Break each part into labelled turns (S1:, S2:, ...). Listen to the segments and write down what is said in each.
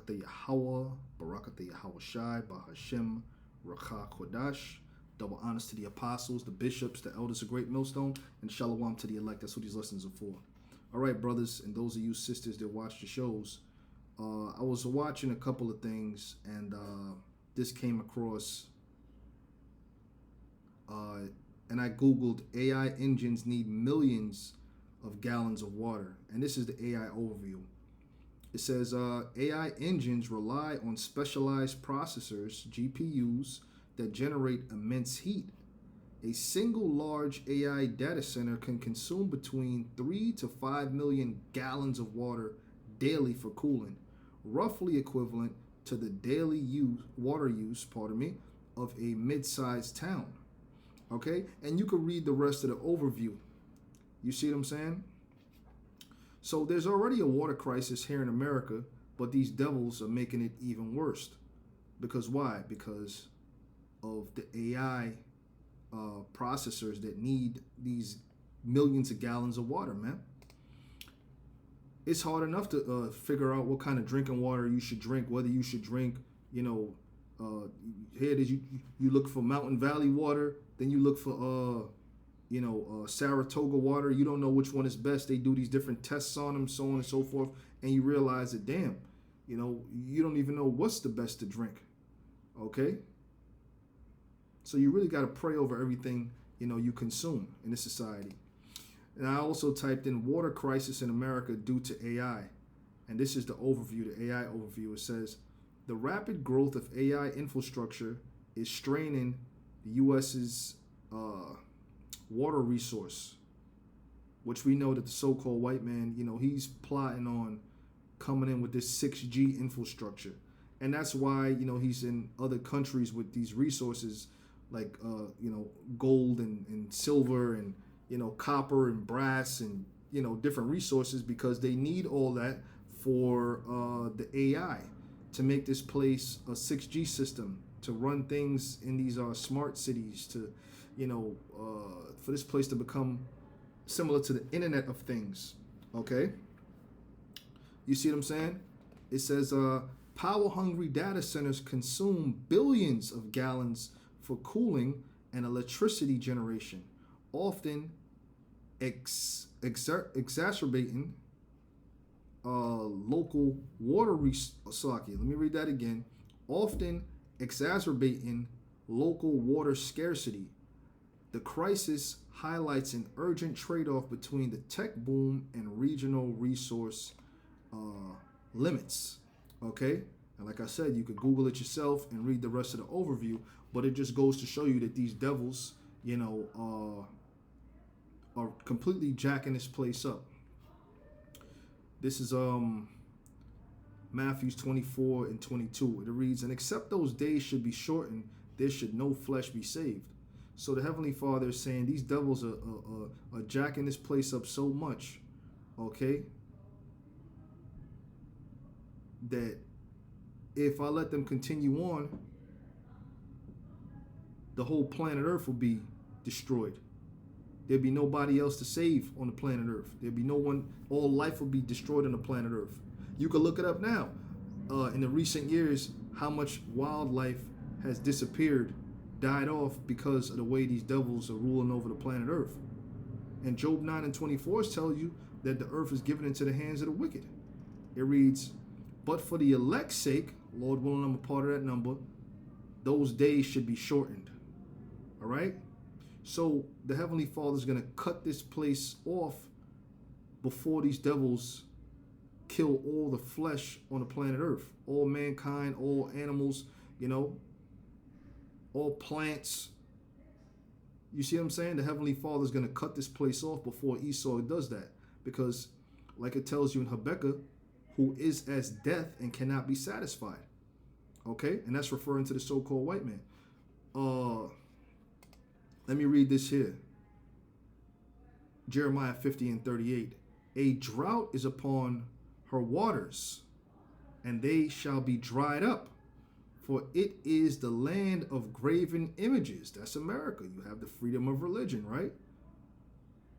S1: Barakatha Yahweh, Barakatha Yahweh Shai, Bahashem, Rakha Kodash. Double honors to the apostles, the bishops, the elders of Great Millstone, and shalom to the elect. That's what these lessons are for. All right, brothers, and those of you sisters that watch the shows, I was watching a couple of things, and this came across, and I Googled AI engines need millions of gallons of water. And this is the AI overview. It says AI engines rely on specialized processors, GPUs, that generate immense heat. A single large AI data center can consume between 3 to 5 million gallons of water daily for cooling, roughly equivalent to the daily water use of a mid-sized town. Okay? And you can read the rest of the overview. You see what I'm saying? So there's already a water crisis here in America, but these devils are making it even worse. Because why? Because of the AI processors that need these millions of gallons of water, man. It's hard enough to figure out what kind of drinking water you should drink, whether you should drink, here it is, you look for Mountain Valley water, then you look for, Saratoga water. You don't know which one is best. They do these different tests on them, so on and so forth, and you realize that, damn, you don't even know what's the best to drink, okay? So you really got to pray over everything, you consume in this society. And I also typed in water crisis in America due to AI. And this is the overview, the AI overview. It says, the rapid growth of AI infrastructure is straining the U.S.'s water resource, which we know that the so-called white man, he's plotting on coming in with this 6G infrastructure. And that's why, he's in other countries with these resources like, gold and silver and, copper and brass and, different resources, because they need all that for the AI to make this place a 6G system, to run things in these smart cities, to, for this place to become similar to the Internet of Things, okay? You see what I'm saying? It says, power-hungry data centers consume billions of gallons for cooling and electricity generation, often exacerbating local water Let me read that again. Often exacerbating local water scarcity. The crisis highlights an urgent trade-off between the tech boom and regional resource limits. Okay? And like I said, you could Google it yourself and read the rest of the overview, but it just goes to show you that these devils, are completely jacking this place up. This is Matthew 24 and 22. It reads, and except those days should be shortened, there should no flesh be saved. So the Heavenly Father is saying these devils are jacking this place up so much, okay, that if I let them continue on, the whole planet Earth will be destroyed. There'd be nobody else to save on the planet Earth. There'd be no one, all life will be destroyed on the planet Earth. You can look it up now. In the recent years, how much wildlife has disappeared, died off because of the way these devils are ruling over the planet Earth. And Job 9 and 24 tells you that the earth is given into the hands of the wicked. It reads, but for the elect's sake, Lord willing, I'm a part of that number, those days should be shortened. All right? So the Heavenly Father is going to cut this place off before these devils kill all the flesh on the planet Earth. All mankind, all animals, all plants. You see what I'm saying? The Heavenly Father is going to cut this place off before Esau does that. Because, like it tells you in Habakkuk, who is as death and cannot be satisfied. Okay? And that's referring to the so-called white man. Let me read this here. Jeremiah 50 and 38. A drought is upon her waters, and they shall be dried up. For it is the land of graven images. That's America. You have the freedom of religion, right?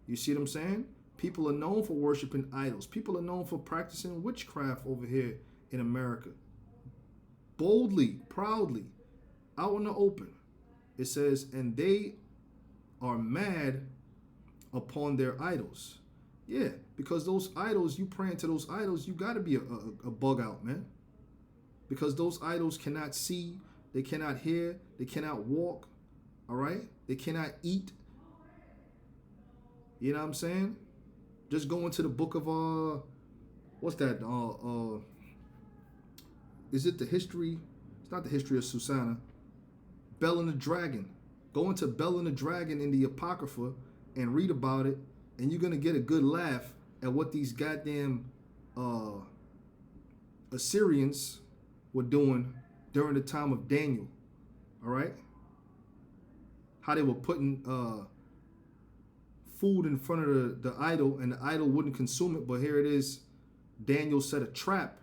S1: You see what I'm saying? People are known for worshiping idols. People are known for practicing witchcraft over here in America. boldly, proudly, out in the open. It says, and they are mad upon their idols. Yeah, because those idols, you praying to those idols, you got to be a bug out, man. Because those idols cannot see, they cannot hear, they cannot walk, all right? They cannot eat. You know what I'm saying? Just go into the book of, what's that? Is it the history? It's not the history of Susanna. Bell and the Dragon. Go into Bell and the Dragon in the Apocrypha and read about it, and you're going to get a good laugh at what these goddamn Assyrians were doing during the time of Daniel. All right? How they were putting food in front of the idol, and the idol wouldn't consume it, but here it is. Daniel set a trap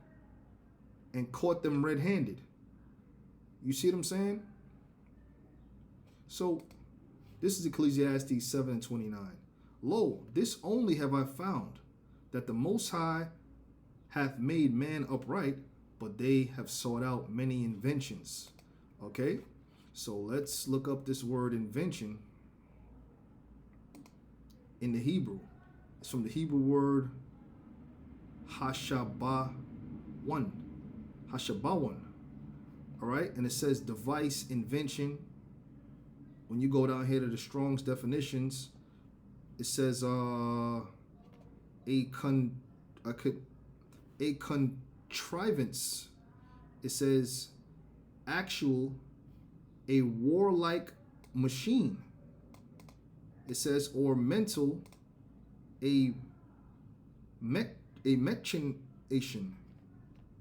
S1: and caught them red-handed. You see what I'm saying? So, this is Ecclesiastes 7:29. Lo, this only have I found, that the Most High hath made man upright, but they have sought out many inventions. Okay? So let's look up this word invention in the Hebrew. It's from the Hebrew word hashabawan. Hashabawan. All right? And it says device, invention. When you go down here to the Strong's definitions, it says a contrivance. It says actual, a warlike machine. It says or mental, a machination.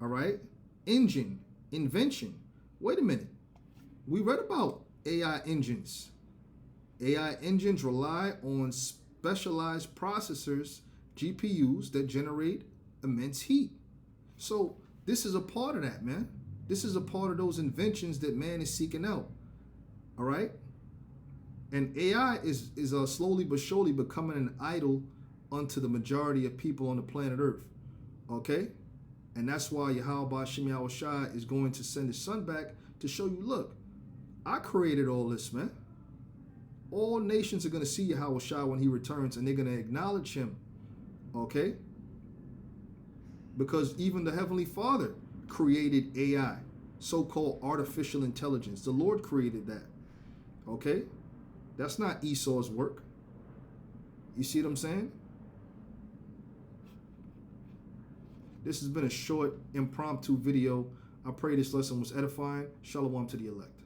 S1: All right, engine, invention. Wait a minute, we read about AI engines. AI engines rely on specialized processors, GPUs, that generate immense heat. So this is a part of that, man. This is a part of those inventions that man is seeking out. All right? And AI is slowly but surely becoming an idol unto the majority of people on the planet Earth. Okay? And that's why Yahweh Shem Yahweh Shai is going to send his son back to show you, look, I created all this, man. All nations are going to see Yahweh Shai when he returns, and they're going to acknowledge him. Okay? Because even the Heavenly Father created AI, so-called artificial intelligence. The Lord created that. Okay? That's not Esau's work. You see what I'm saying? This has been a short, impromptu video. I pray this lesson was edifying. Shalom to the elect.